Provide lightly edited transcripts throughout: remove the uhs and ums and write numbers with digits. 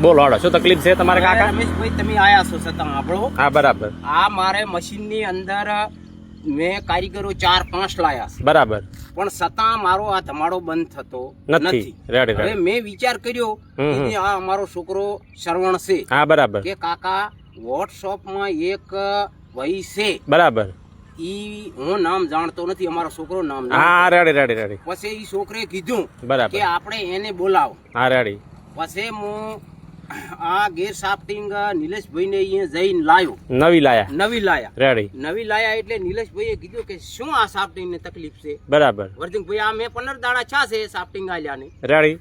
બોલો હાડો શું તકલીફ છે તમારે કાકા? રમેશભાઈ તમે આયા છો છતાં આપણો હા બરાબર આ મારે મશીનની અંદર મેં કારીગરો 4-5 લાયા છે બરાબર, પણ છતાં મારો આ ધમાડો બંધ થતો નથી. રેડી હવે રેડી. મેં વિચાર કર્યો કે આ અમારો છોકરો શ્રવણ છે હા બરાબર કે કાકા વોટ્સઅપમાં એક ભાઈ છે બરાબર. ઈ હું નામ જાણતો નથી, અમારો છોકરો નામ હા રેડી રેડી રેડી. પછી ઈ છોકરે કીધું બરાબર. કે આપણે એને બોલાવો. હા રેડી. પછી હું આ ગેર સાફ્ટિંગ નિલેશભાઈ ને અહીંયા જઈને લાયો. નવી લાયા. રેડી. નવી લાયા એટલે નિલેશભાઈએ કીધું કે શું આ સાફ્ટિંગ ને તકલીફ છે. બરાબર. વર્ધિંગભાઈ આ મેં 15 દાડા છા છે સાફ્ટિંગ આલ્યા ને. રેડી.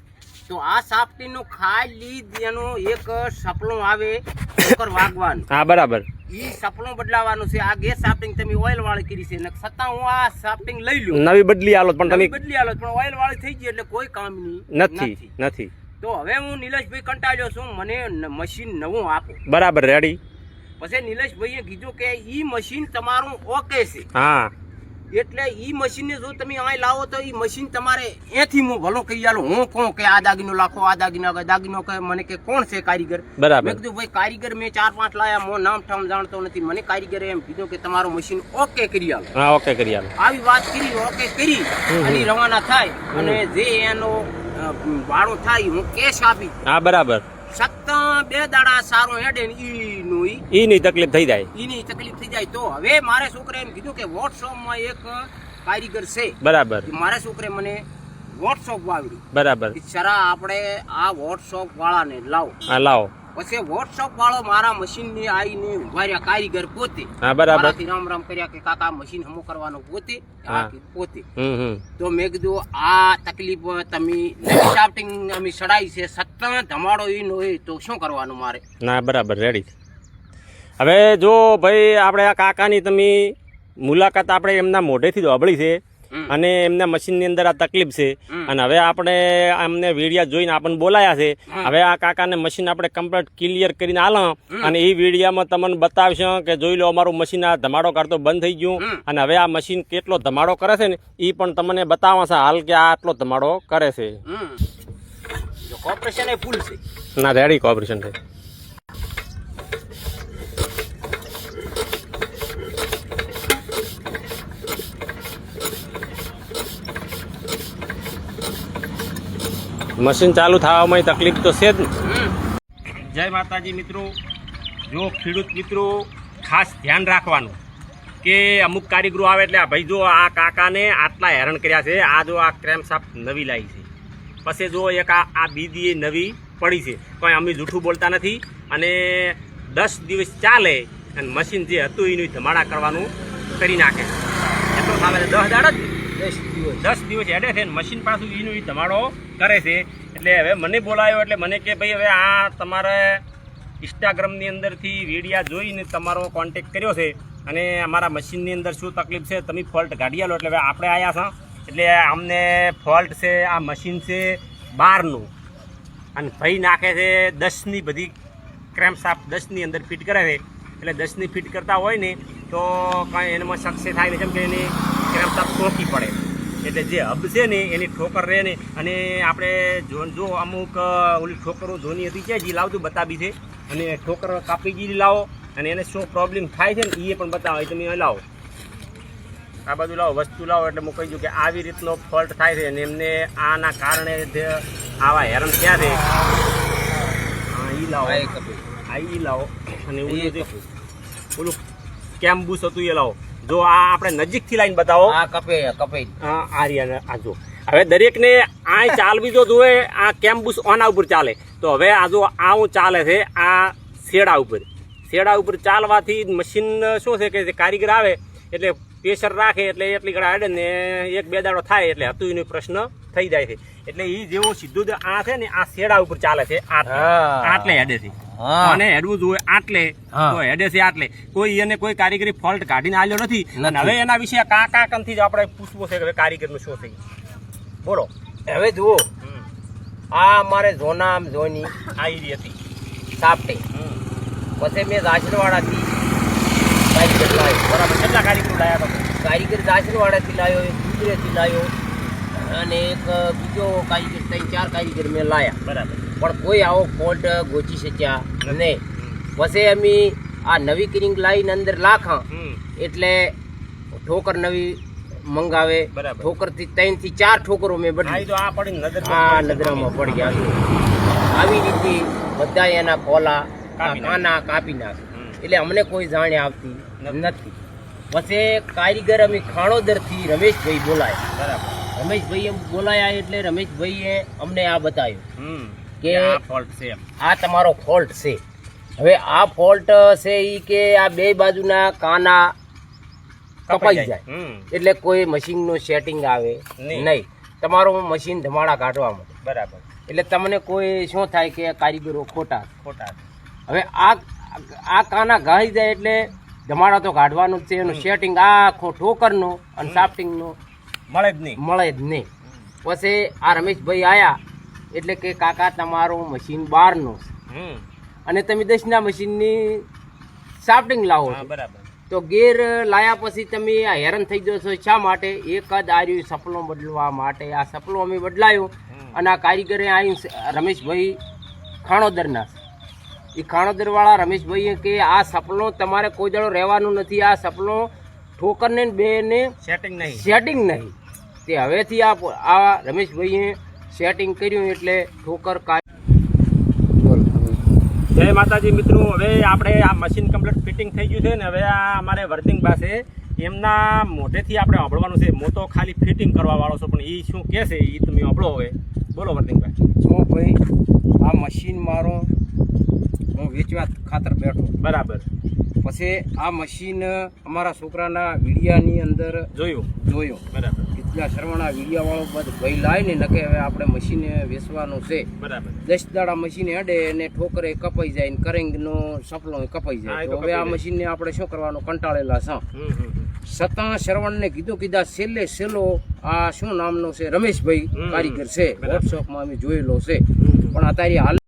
તો આ સાફ્ટિંગ નું ખાલી એનો એક સપલું આવે ઠોકર વાગવાનું. હા બરાબર. ઈ સપલું બદલાવાનું છે. આ ગેસ સાફ્ટિંગ તમે ઓઇલ વાળી કરી છે ને છતાં હું આ સાફ્ટિંગ લઈ લ્યો. નવી બદલી આલો પણ તમે બદલી આલો પણ ઓઇલ વાળી થઈ ગઈ એટલે કોઈ કામની નથી. તો હવે હું નિલેશભાઈ કંટાળ્યો છું, મને મશીન નવું આપો. બરાબર. રેડી. પછી નિલેશભાઈએ કીધું કે ઈ મશીન તમારું ઓકે છે. હા એટલે ઈ મશીન ને જો તમે અહીં લાવો તો ઈ મશીન તમારે એથી હું ભલો કહી આલો. હું કહું કે આ દાગીનો લાખો, આ દાગીનો કે મને કે કોણ છે કારીગર. બરાબર. મેં કીધું ભાઈ કારીગર મેં 4-5 લાયા, મો નામ ઠામ જાણતો નથી. મને કારીગરે એમ કીધું કે તમારું મશીન ઓકે કરી આલો. હા ઓકે કરી આલો. આવી વાત કરી, ઓકે કરી અને રવાના થાય અને જે એનો ભાડો થાય હું કેશ આપી. હા બરાબર. સત્તા 2 દાડા સારો હેડે ને ઈની તકલીફ થઈ જાય. ઈની તકલીફ થઈ જાય. તો હવે મારે છોકરે એમ કીધું કે વોટ્સઅપમાં એક કારીગર છે. બરાબર. મારે છોકરે મને વોટ્સઅપ વાવડ્યું. બરાબર. સરા આપણે આ વોટ્સઅપ વાળાને લાવો. હા લાવો. પછી વોટ્સઅપ વાળો મારા મશીન ની આવીને ઉભા રહ્યા કારીગર પોતે. હા બરાબર. મારાથી રામ કર્યા કે કાકા મશીન હમો કરવાનો પોતે. પોતે. તો મેં કીધું આ તકલીફ તમે સાફ્ટિંગ અમે સડાઈ છે, સત્તા ધમાડો ઈ નો હોય તો શું કરવાનું મારે? ના બરાબર. રેડી. હવે જો ભાઈ આપણે આ કાકાની તમે મુલાકાત આપણે એમના મોઢેથી જ અબળી છે અને એમના મશીનની અંદર આ તકલીફ છે અને હવે આપણે અમને વિડીયા જોઈને આપણને બોલાયા છે. હવે આ કાકાને મશીન આપણે કમ્પ્લીટ ક્લિયર કરીને આલા અને એ વિડીયામાં તમને બતાવશું કે જોઈ લો અમારું મશીન આ ધમાડો કરતો બંધ થઈ ગયું અને હવે આ મશીન કેટલો ધમાડો કરે છે ને એ પણ તમને બતાવશે હાલ કે આ આટલો ધમાડો કરે છે. કોર્પોરેશન એ ફૂલ છે. ના રેડી કોર્પોરેશન છે. મશીન ચાલુ થવામાં તકલીફ તો છે જ ને. જય માતાજી મિત્રો. જો ખેડૂત મિત્રો ખાસ ધ્યાન રાખવાનું કે અમુક કારીગરો આવે એટલે ભાઈ જો આ કાકાને આટલા હેરાન કર્યા છે. આ જો આ ક્રેમશાફ્ટ નવી લાવી છે, પછી જો એક આ બીજી નવી પડી છે. કોઈ અમે જૂઠું બોલતા નથી અને 10 દિવસ ચાલે અને મશીન જે હતું એનું ધમાડા કરવાનું કરી નાખે. એટલો થાવે 10 દાડા જ 10 દિવસ હેડે છે મશીન પાછું એનું ધમાડો કરે છે. એટલે હવે મને બોલાયો એટલે મને કે ભાઈ હવે આ તમારે ઇન્સ્ટાગ્રામની અંદરથી વિડીયા જોઈને તમારો કોન્ટેક કર્યો છે અને અમારા મશીનની અંદર શું તકલીફ છે તમે ફોલ્ટ કાઢી આલો. એટલે હવે આપણે આવ્યા છે એટલે અમને ફોલ્ટ છે આ મશીન છે 12નું અને ભાઈ નાખે છે 10ની બધી ક્રેમશાફ્ટ 10ની અંદર ફિટ કરે છે. એટલે 10ની ફિટ કરતા હોય ને તો કાંઈ એનામાં સક્સેસ થાય ને, જેમ કે એની ક્રેમશાફ્ટ ટોકી પડે એટલે જે હબ છે ને એની ઠોકર રહે ને. અને આપણે જો અમુક ઓલી ઠોકરો ધોની હતી છે જે લાવતું બતાવી છે અને ઠોકર કાપી ગયેલી લાવો અને એને શું પ્રોબ્લેમ થાય છે ને એ પણ બતાવો. તમે લાવો આ બધું લાવો વસ્તુ લાવો એટલે હું કહી દઉં કે આવી રીતનો ફોલ્ટ થાય છે અને એમને આના કારણે જે આવા હેરાન થયા છે. હા એ લાવો, હા એ લાવો અને ઓલું કેમ્બુસ હતું એ લાવો. જો આ આપણે નજીકથી લાઈન બતાવો. આ કપે આ રહ્યા આ જો. હવે દરેકને આ ચાલવી જો જોવે આ કેમ્બુસ આના ઉપર ચાલે તો હવે આ જો આવું ચાલે છે આ શેડા ઉપર ચાલવાથી મશીન શું છે કે કારીગર આવે એટલે પ્રેશર રાખે એટલે એટલી ઘડા હેડે ને 1-2 દાડો થાય એટલે હતું એનો પ્રશ્ન થઈ જાય છે. એટલે એ જેવો સીધું આ છે ને આ શેડા ઉપર ચાલે છે આટલે હેડે છે અને હેડવું જોઈએ આટલે તો હેડે છે આટલે. કોઈ એને કોઈ કારીગરી ફોલ્ટ કાઢીને આલ્યો નથી. અને હવે એના વિશે કાકા કંથી જ આપણે પૂછવું છે કે કારીગરનું શું છે બોલો. હવે જુઓ આ અમારે જોની આવી હતી સાપટે પછી મેં જાસરવાડાથી કારીગર લાવ્યો. બરાબર. કેટલા કારીગરો લાવ્યા તમે? કારીગર જાસરવાડાથી લાવ્યો, એક ગુજરેથી લાવ્યો અને એક બીજો કારીગર 3-4 કારીગર મેં લાયા. બરાબર. પણ કોઈ આવો ફોલ્ટ ગોચી શક્યા નહીં. પછી અમે આ નવી કિરિંગ લાઈન અંદર લાખા એટલે ઠોકર નવી મંગાવે. બરાબર. ઠોકર થી 3 થી 4 ઠોકરો મેં બદલી. આ પડી નજર આ નજરામાં પડી ગયા. આવી રીતે બધા એના કોલા કાના કાપી નાખે. એટલે અમને કોઈ જાણે આવતી નથી. પછી કારીગર અમે ખાણોદર થી રમેશભાઈ બોલાયા. બરાબર. રમેશભાઈ બોલાયા એટલે રમેશભાઈએ અમને આ બતાવ્યું કે ફોલ્ટ છે એમ. આ તમારો ફોલ્ટ છે. હવે આ ફોલ્ટ છે ઈ કે આ બે બાજુના કાના કપાઈ જાય એટલે કોઈ મશીનનું સેટિંગ આવે નહીં. તમારું મશીન ધમાડા કાઢવા માટે. બરાબર. એટલે તમને કોઈ શું થાય કે કારીગરો ખોટા. હવે આ કાના ઘાઈ જાય એટલે ધમાડા તો કાઢવાનું જ છે. એનું સેટિંગ આખો ઠોકરનું અને સાફ્ટિંગનું મળે જ નહીં. પછી આ રમેશભાઈ આયા એટલે કે કાકા તમારું મશીન 12નું અને તમે 10ના મશીનની સાફ્ટિંગ લાવો છો. બરાબર. તો ગેર લાયા પછી તમે આ હેરાન થઈ જશો. શા માટે? એક જ આર્યું સપલો બદલવા માટે. આ સપલો અમે બદલાયો અને આ કારીગરે આવી રમેશભાઈ ખાણોદરના. એ ખાણોદરવાળા રમેશભાઈએ કે આ સપલો તમારે કોઈ દાડો રહેવાનું નથી. આ સપલો ઠોકરને બેને સેટિંગ નહીં. તે હવેથી આ રમેશભાઈએ સેટિંગ કર્યું એટલે ઠોકર જય માતાજી મિત્રો. હવે આપણે આ મશીન કમ્પ્લીટ ફિટિંગ થઈ ગયું છે ને હવે આ અમારે વર્ધિંગ પાસે એમના મોઢેથી આપણે સાંભળવાનું છે. હું તો ખાલી ફિટિંગ કરવા વાળો છું પણ એ શું કહે છે એ તમે સાંભળો. હવે બોલો વર્ધિંગભાઈ. શું ભાઈ, આ મશીન મારો હું વેચવા ખાતર બેઠો. બરાબર. પછી આ મશીન અમારા છોકરાના વિડિયાની અંદર જોયું. બરાબર. એટલા શરવણા વિડિયા વાળો બધું ભાઈ લાય ને નકે હવે આપણે મશીન વેચવાનું છે. બરાબર. 10 દાડા મશીન હેડે ને ઠોકરે કપાઈ જાય ને કરેંગનો સપલો કપાઈ જાય. તો હવે આ મશીનને આપણે શું કરવાનું કંટાળેલા છે. સતા શરવણને કીધા છેલ્લો આ શું નામનો છે રમેશભાઈ કારીગર છે. વોટ્સઅપમાં અમે જોયેલો છે. પણ અત્યારે હાલ